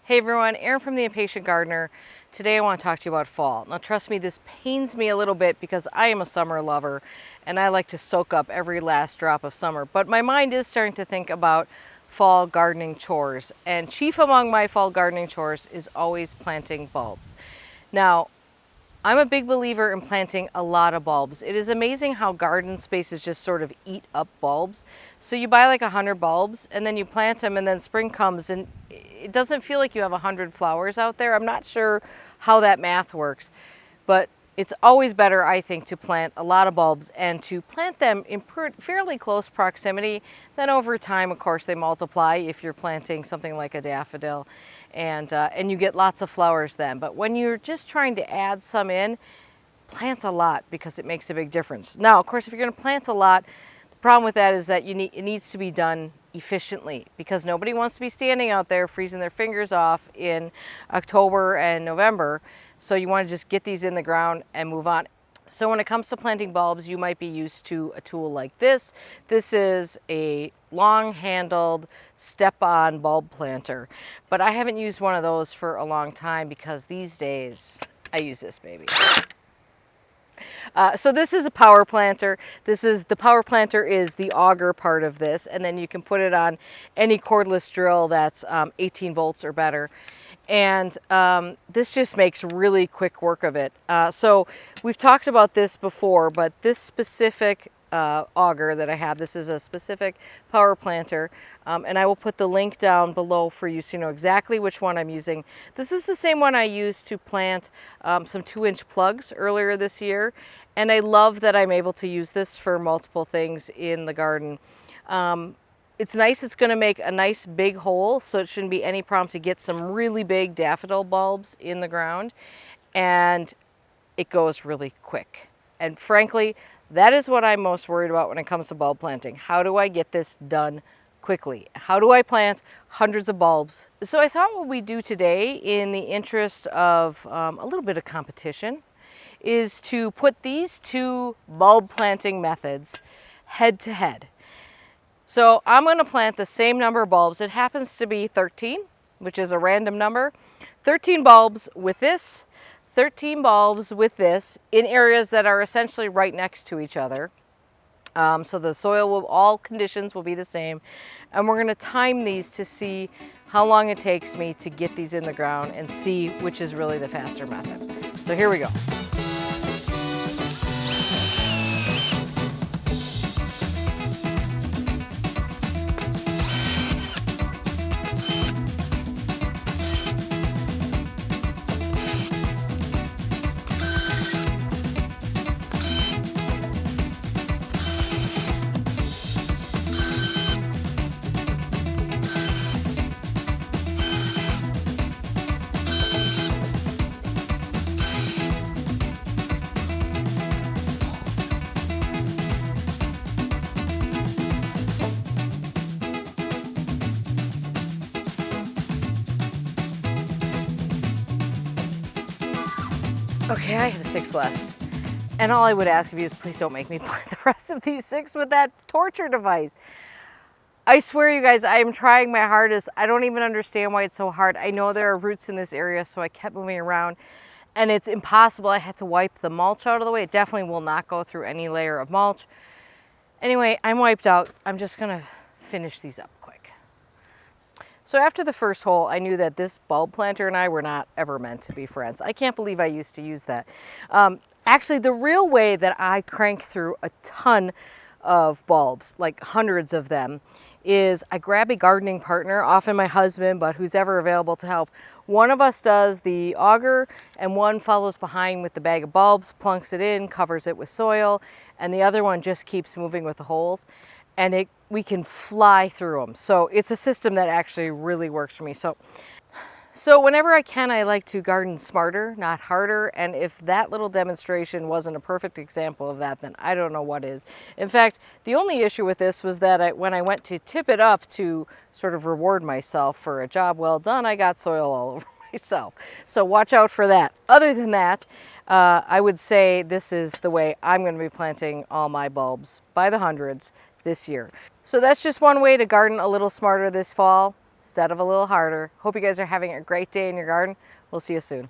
Hey everyone, Erin from the Impatient Gardener. Today I want to talk to you about fall. Now trust me, this pains me a little bit because I am a summer lover and I like to soak up every last drop of summer. But my mind is starting to think about fall gardening chores. And chief among my fall gardening chores is always planting bulbs. Now, I'm a big believer in planting a lot of bulbs. It is amazing how garden spaces just sort of eat up bulbs. So you buy like 100 bulbs and then you plant them and then spring comes and it doesn't feel like you have 100 flowers out there. I'm not sure how that math works, but it's always better, I think, to plant a lot of bulbs and to plant them in fairly close proximity. Then over time, of course, they multiply if you're planting something like a daffodil and you get lots of flowers then. But when you're just trying to add some in, plant a lot because it makes a big difference. Now, of course, if you're going to plant a lot, the problem with that is that it needs to be done efficiently because nobody wants to be standing out there freezing their fingers off in October and November. So you want to just get these in the ground and move on. So when it comes to planting bulbs, you might be used to a tool like this. This is a long-handled step-on bulb planter, but I haven't used one of those for a long time because these days I use this baby. So this is a power planter. The power planter is the auger part of this, and then you can put it on any cordless drill that's 18 volts or better. And this just makes really quick work of it. So we've talked about this before, but this specific auger that I have, this is a specific power planter, and I will put the link down below for you so you know exactly which one I'm using. This is the same one I used to plant some 2-inch plugs earlier this year, and I love that I'm able to use this for multiple things in the garden. It's nice, it's going to make a nice big hole, so it shouldn't be any problem to get some really big daffodil bulbs in the ground, and it goes really quick. And frankly, that is what I'm most worried about when it comes to bulb planting. How do I get this done quickly? How do I plant hundreds of bulbs? So I thought what we do today, in the interest of a little bit of competition, is to put these two bulb planting methods head to head. So I'm going to plant the same number of bulbs. It happens to be 13, which is a random number. 13 bulbs with this, 13 bulbs with this in areas that are essentially right next to each other. So the soil all conditions will be the same. And we're going to time these to see how long it takes me to get these in the ground and see which is really the faster method. So here we go. Okay, I have 6 left. And all I would ask of you is please don't make me plant the rest of these 6 with that torture device. I swear you guys, I am trying my hardest. I don't even understand why it's so hard. I know there are roots in this area, so I kept moving around and it's impossible. I had to wipe the mulch out of the way. It definitely will not go through any layer of mulch. Anyway, I'm wiped out. I'm just gonna finish these up quick. So after the first hole, I knew that this bulb planter and I were not ever meant to be friends. I can't believe I used to use that. Actually, the real way that I crank through a ton of bulbs, like hundreds of them, is I grab a gardening partner, often my husband, but who's ever available to help. One of us does the auger and one follows behind with the bag of bulbs, plunks it in, covers it with soil, and the other one just keeps moving with the holes. And we can fly through them. So it's a system that actually really works for me. So whenever I can, I like to garden smarter, not harder. And if that little demonstration wasn't a perfect example of that, then I don't know what is. In fact, the only issue with this was that when I went to tip it up to sort of reward myself for a job well done, I got soil all over myself. So watch out for that. Other than that, I would say this is the way I'm going to be planting all my bulbs by the hundreds this year. So that's just one way to garden a little smarter this fall. instead of a little harder. Hope you guys are having a great day in your garden. We'll see you soon.